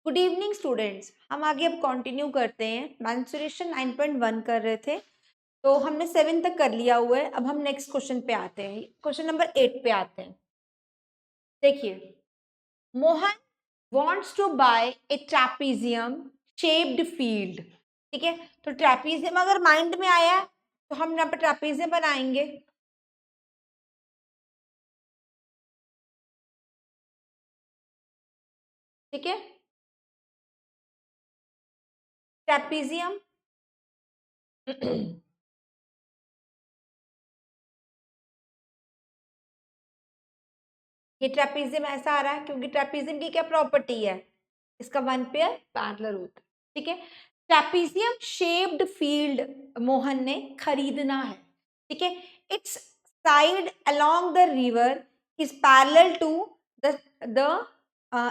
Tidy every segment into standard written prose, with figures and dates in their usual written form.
Good evening students. हम आगे अब कंटिन्यू करते हैं। मेंसुरेशन 9.1 कर रहे थे, तो हमने 7 तक कर लिया हुआ है। अब हम नेक्स्ट क्वेश्चन पे आते हैं, क्वेश्चन नंबर 8 पे आते हैं। देखिए, Mohan wants to buy a trapezium shaped field। ठीक है, तो ट्रेपीजियम अगर माइंड में आया है तो हम यहाँ पे ट्रेपीजियम बनाएंगे। ठीक है, ट्रेपीजियम ये ट्रेपीजियम ऐसा आ रहा है क्योंकि ट्रेपीजियम की क्या प्रॉपर्टी है, इसका वन पेयर पैरेलल होता है। ठीक है, ट्रेपीजियम शेप्ड फील्ड मोहन ने खरीदना है। ठीक है, it's side along the river is parallel to the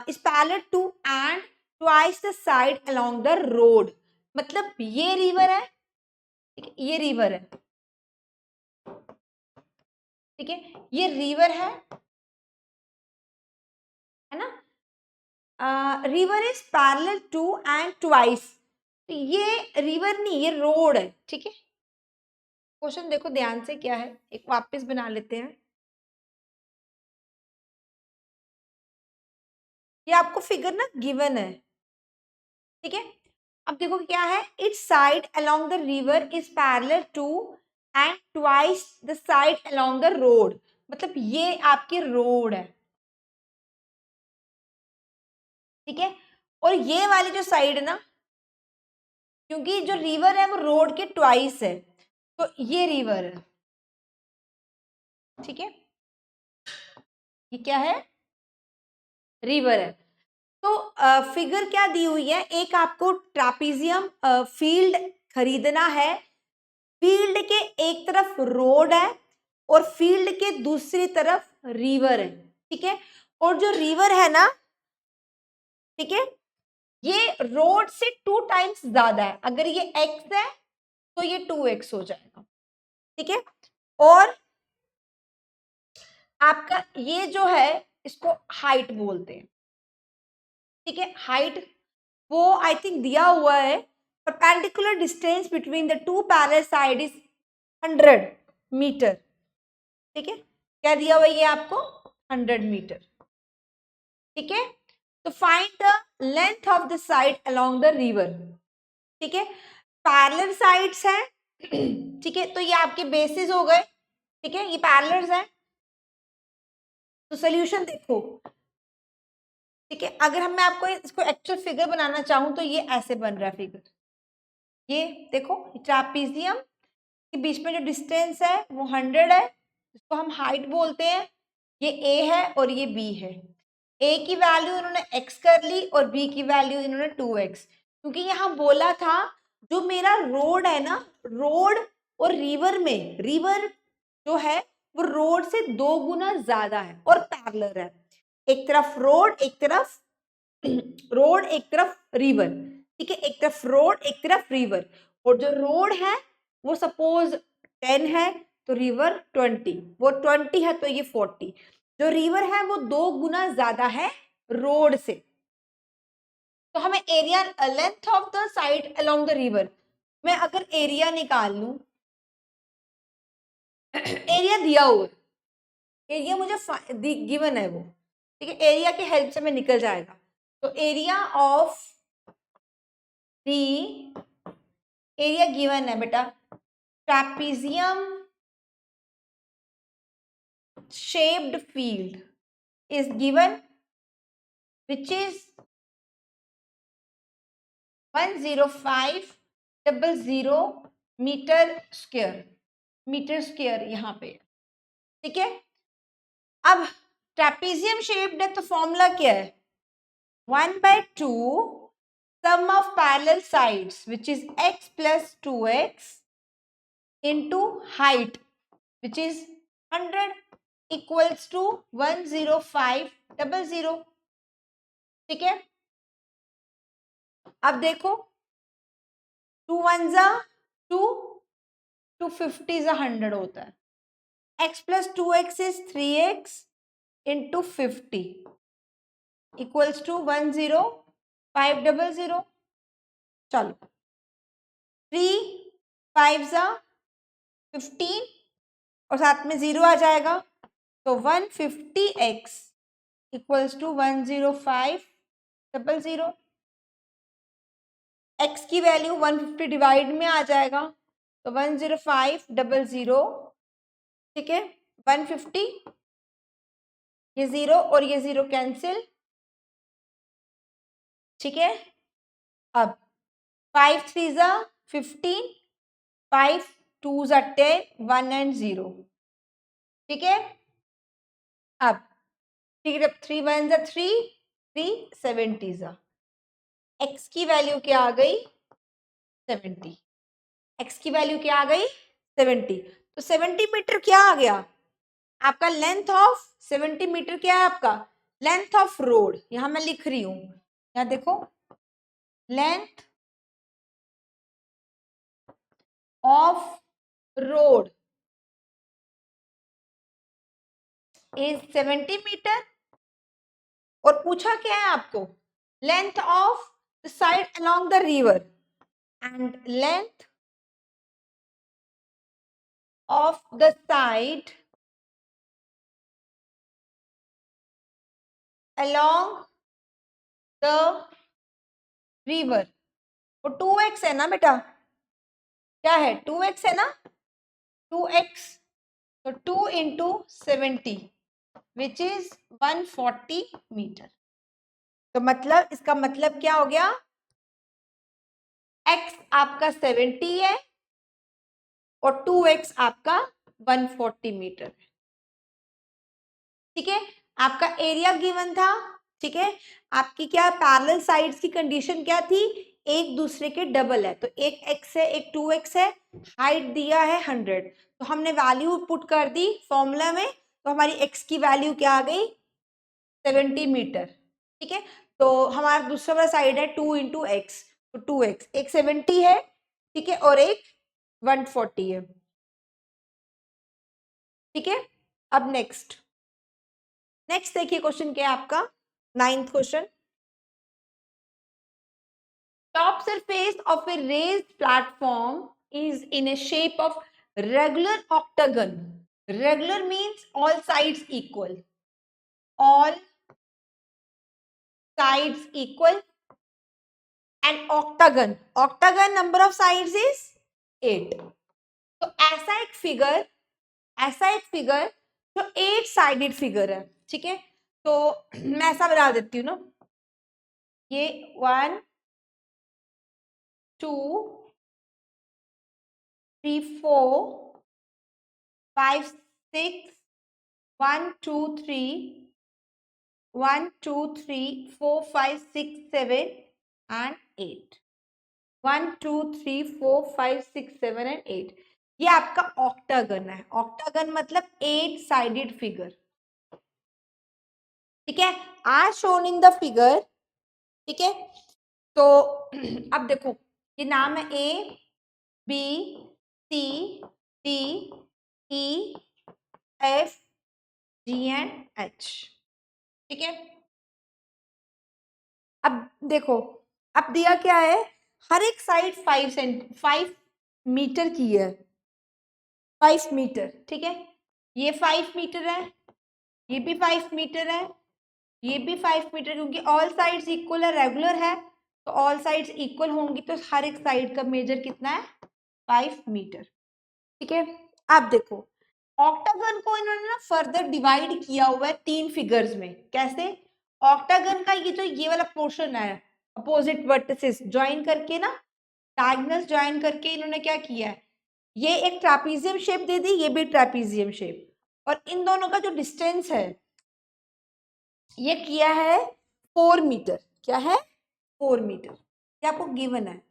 is parallel to and twice the side along the road. मतलब ये रिवर है, ये रिवर है। ठीक है, ये रिवर है ना। River is parallel to and twice. ये रिवर नहीं, ये रोड है। ठीक है, क्वेश्चन देखो ध्यान से क्या है, एक वापस बना लेते हैं। ये आपको फिगर ना गिवन है। ठीक है, अब देखो क्या है, it's side along the river is parallel to and twice the side along the road. मतलब ये आपकी रोड है। ठीक है, और ये वाली जो साइड है ना, क्योंकि जो रिवर है वो रोड के ट्वाइस है, तो ये रिवर है। ठीक है, ये क्या है, रिवर है। तो फिगर क्या दी हुई है, एक आपको ट्रापीजियम फील्ड खरीदना है। फील्ड के एक तरफ रोड है और फील्ड के दूसरी तरफ रिवर है। ठीक है, और जो रिवर है ना, ठीक है, ये रोड से 2 टाइम्स ज्यादा है। अगर ये x है तो ये 2x हो जाएगा। ठीक है, और आपका ये जो है इसको हाइट बोलते हैं। ठीक है, हाइट वो आई थिंक दिया हुआ है। Perpendicular distance between the two parallel side is 100 metre. ठीक है, क्या दिया हुआ है ये आपको, 100 मीटर। ठीक है, तो find the length of the side along the river. ठीक है, पैरेलल साइड्स हैं। ठीक है, तो ये आपके बेसिस हो गए। ठीक है, ये पैरेलल्स हैं, तो सोल्यूशन देखो। ठीक है, अगर हम मैं आपको इसको एक्चुअल फिगर बनाना चाहूं तो ये ऐसे बन रहा है फिगर। ये देखो, ट्रापीजियम के बीच में जो डिस्टेंस है वो 100 है, इसको हम हाइट बोलते हैं। ये ए है और ये बी है। ए की वैल्यू इन्होंने एक्स कर ली और बी की वैल्यू इन्होंने 2x, क्योंकि यहाँ बोला था जो मेरा रोड है ना, रोड और रिवर में, रिवर जो है वो रोड से 2 गुना ज्यादा है और पैरेलल है। एक तरफ रोड, एक तरफ रोड, एक तरफ रिवर। ठीक है, एक तरफ रोड, एक तरफ रिवर, और जो रोड है वो सपोज 10 है तो रिवर 20, वो 20 है तो ये 40। जो रिवर है वो 2 गुना ज्यादा है रोड से। तो हमें area, length of the side along the river, मैं अगर एरिया निकाल लूं, एरिया दिया हुआ, एरिया मुझे गिवन है वो। ठीक है, एरिया की हेल्प से मैं निकल जाएगा। तो area of the, area given है बेटा, trapezium shaped field is given, which is 10500 metre square यहाँ पे। ठीक है, अब ट्रेपीजियम शेप्ड है तो फॉर्मूला क्या है, 1/2 sum of parallel sides which is x plus 2x into height which is 100 equals to 10500। ठीक है, अब देखो, 2 1 जा 2, 250 जा 100 होता है। x plus 2x is 3x into 50 equals to 10500। 500, चलो 3 5 15 और साथ में 0 आ जाएगा, तो 150x इक्वल्स टू 10500। x की वैल्यू 150 डिवाइड में आ जाएगा, तो 10500, ठीक है। 150, ये 0 और ये 0 कैंसिल, ठीक है। अब 5 3 15, 5 2 10, 1 and 0, ठीक है। अब 3 1 3, 3 70 x की वैल्यू क्या आ गई 70, x की वैल्यू क्या आ गई 70। तो 70 मीटर क्या आ गया आपका, लेंथ ऑफ 70 मीटर क्या है आपका, लेंथ ऑफ रोड। यहां मैं लिख रही हूं, यहां देखो, length of road is 70 metre. और पूछा क्या है आपको, length of the side along the river, and length of the side along the river, वो 2x है ना बेटा, क्या है 2x है ना, 2x, तो 2 इंटू 70 विच इज 140 मीटर। तो मतलब इसका मतलब क्या हो गया, x आपका 70 है और 2x आपका 140 मीटर है, ठीक है। आपका एरिया गिवन था, ठीक है। आपकी क्या पैरेलल साइड्स की कंडीशन क्या थी, एक दूसरे के डबल है, तो एक x है एक 2x है, हाइट दिया है 100, तो हमने वैल्यू पुट कर दी फॉर्मूला में, तो हमारी x की वैल्यू क्या आ गई 70 मीटर, ठीक है। तो हमारा दूसरा वाला साइड है 2 इंटू एक्स, तो 2x, एक 70 है, ठीक है, और एक 140 है, ठीक है। अब नेक्स्ट देखिए क्वेश्चन क्या है आपका, 9th question. Top surface of a raised platform is in a shape of regular octagon. Regular means all sides equal. All sides equal. And octagon. Octagon number of sides is 8. तो ऐसा एक figure जो 8 sided figure है, ठीक है। तो मैं ऐसा बना देती हूँ ना, ये 1 2 3 4 5 6 1 2 3 1 2 3 4 5 6 7 and 8, 1 2 3 4 5 6 7 and 8, ये आपका ऑक्टागन है। ऑक्टागन मतलब 8 साइडेड फिगर, ठीक है, आज शोन इन द फिगर, ठीक है। तो अब देखो, ये नाम है A B C D E F G and H, ठीक है। अब देखो, अब दिया क्या है, हर एक साइड 5 मीटर की है, 5 मीटर, ठीक है। ये 5 मीटर है, ये भी 5 मीटर है, ये भी 5 मीटर, क्योंकि ऑल साइड्स इक्वल है, रेगुलर है, तो ऑल साइड्स इक्वल होंगी, तो हर एक साइड का मेजर कितना है 5 मीटर, ठीक है। अब देखो, ऑक्टागन को इन्होंने ना फर्दर डिवाइड किया हुआ है 3 फिगर्स में। कैसे, ऑक्टागन का ये जो ये वाला पोर्शन है, अपोजिट वर्टिसेस ज्वाइन करके ना, डायगोनल्स ज्वाइन करके इन्होंने क्या किया है, ये एक ट्रापीजियम शेप दे दी, ये भी ट्रापीजियम शेप, और इन दोनों का जो डिस्टेंस है ये किया है 4 मीटर, क्या है 4 मीटर, ये आपको गिवन है।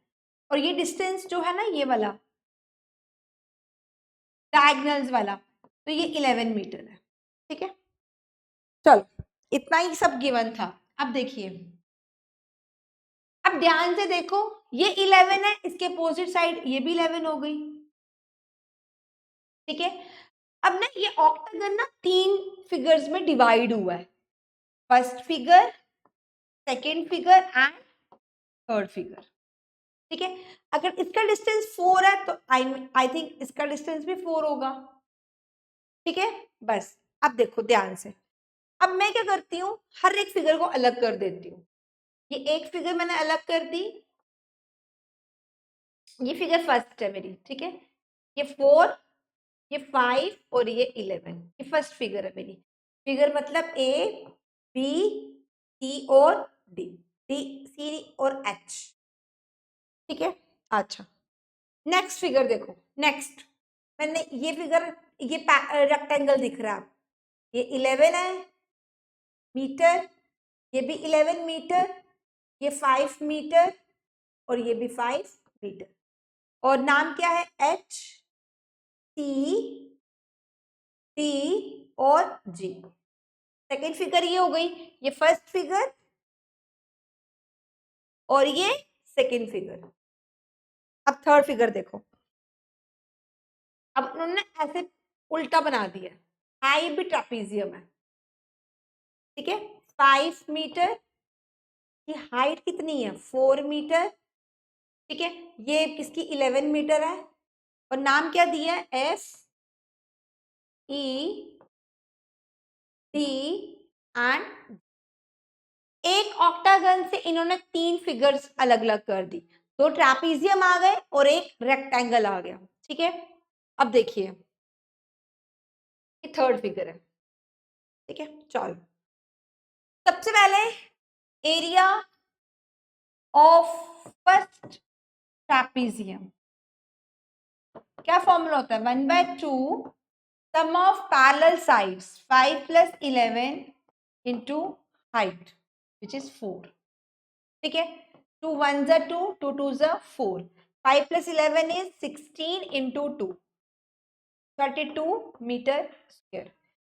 और ये डिस्टेंस जो है ना ये वाला डायगोनल्स वाला, तो ये 11 मीटर है, ठीक है। चलो इतना ही सब गिवन था। अब देखिए, अब ध्यान से देखो, ये 11 है, इसके अपोजिट साइड ये भी 11 हो गई, ठीक है। अब ना ये ऑक्टागन ना 3 फिगर्स में डिवाइड हुआ है, first figure, second figure and third figure. ठीक है, अगर इसका डिस्टेंस 4 है तो आई थिंक इसका डिस्टेंस भी 4 होगा। ठीक है, बस अब देखो ध्यान से, अब मैं क्या करती हूँ, हर एक फिगर को अलग कर देती हूँ। ये एक फिगर मैंने अलग कर दी, ये फिगर फर्स्ट है मेरी। ठीक है, ये 4, ये 5 और ये 11, ये फर्स्ट फिगर है मेरी। फिगर मतलब ए बी सी और डी, डी सी और एच। ठीक है, अच्छा नेक्स्ट फिगर देखो। नेक्स्ट मैंने ये फिगर, ये रेक्टेंगल दिख रहा है, ये 11 है मीटर, ये भी 11 मीटर, ये 5 मीटर और ये भी 5 मीटर, और नाम क्या है, एच सी टी और जी। सेकेंड फिगर ये हो गई, ये फर्स्ट फिगर और ये सेकेंड फिगर। अब थर्ड फिगर देखो, अब उन्होंने ऐसे उल्टा बना दिया है, ये भी ट्रापीजियम है। ठीक है, 5 मीटर की हाइट कितनी है, 4 मीटर। ठीक है, ये किसकी 11 मीटर है, और नाम क्या दिया है, एफ ई डी एंड। एक ऑक्टागन से इन्होंने 3 फिगर्स अलग अलग कर दी, 2 ट्रापीजियम आ गए और एक रेक्टेंगल आ गया। ठीक है, अब देखिए ये थर्ड फिगर है। ठीक है, चलो सबसे पहले एरिया ऑफ फर्स्ट ट्रापीजियम, क्या फॉर्मूला होता है, 1/2 sum of parallel sides 5 + 11 into height which is 4। ठीक है, 2 1s are 2, 2 2s are 4, 5 + 11 is 16 into 2, 32 metre square.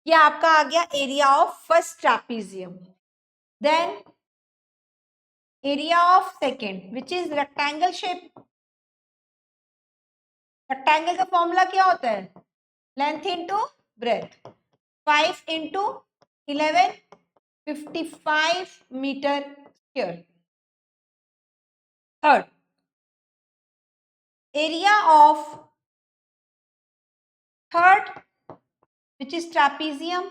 ये आपका आ गया area of first trapezium. Then area of second which is rectangle shape. Rectangle का फॉर्मूला क्या होता है, length into breadth, 5 into 11 55 metre square. Third area of third which is trapezium.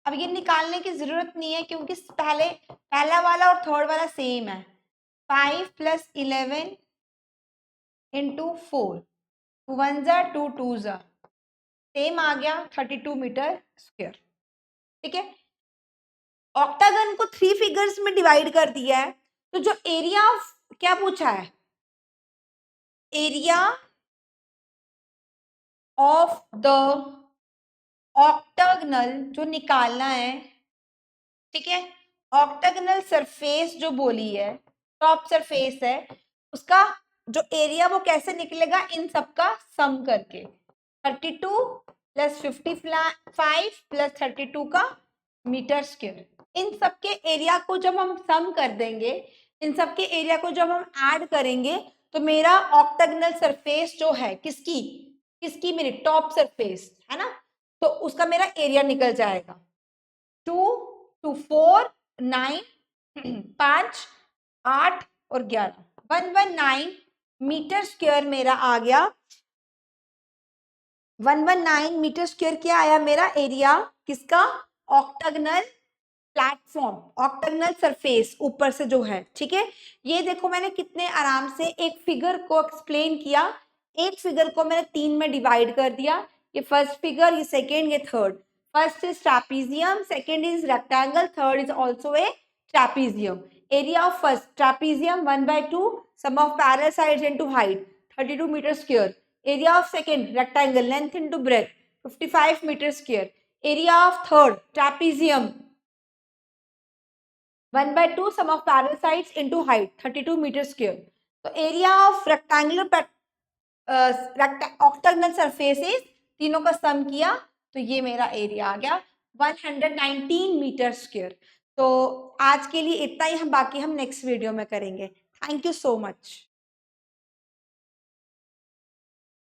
अब ये निकालने की जरूरत नहीं है क्योंकि पहला वाला और थर्ड वाला सेम है, 5 + 11 into 4, 2 1s are 2 2s are, same आ गया 32 मीटर स्क्वायर। ठीक है, ऑक्टागन को 3 फिगर्स में डिवाइड कर दिया है, तो जो एरिया ऑफ क्या पूछा है, एरिया ऑफ द ऑक्टागनल जो निकालना है। ठीक है, ऑक्टागनल सरफेस जो बोली है, टॉप सरफेस है, उसका जो एरिया वो कैसे निकलेगा, इन सबका सम करके, 32 + 55 + 32 का मीटर स्क्वायर। इन सबके एरिया को जब हम सम कर देंगे, इन सबके एरिया को जब हम ऐड करेंगे, तो मेरा ऑक्टागनल सरफेस जो है किसकी किसकी मेरी टॉप सरफेस है ना, तो उसका मेरा एरिया निकल जाएगा 2 2 4 9 5 8 और 11, 119 मीटर स्क्वायर मेरा आ गया। 119 मीटर स्क्वायर क्या आया मेरा एरिया किसका, ऑक्टागनल प्लेटफॉर्म, ऑक्टागनल सरफेस ऊपर से जो है। ठीक है, ये देखो मैंने कितने आराम से एक फिगर को एक्सप्लेन किया, एक फिगर को मैंने 3 में डिवाइड कर दिया, ये फर्स्ट फिगर, ये सेकेंड, ये third. First is trapezium, second is rectangle, third is also a trapezium. Area of first trapezium 1/2 sum of parallel sides into height 32 metre square. Area of second rectangle, length into breadth 55 metre square. Area of third trapezium 1/2 sum of parallel sides into height 32 metre square. तो area of rectangular octagonal surfaces तीनों का सम किया तो ये मेरा area आ गया 119 metre square. तो आज के लिए इतना ही, हम बाकी हम नेक्स्ट वीडियो में करेंगे। Thank you so much.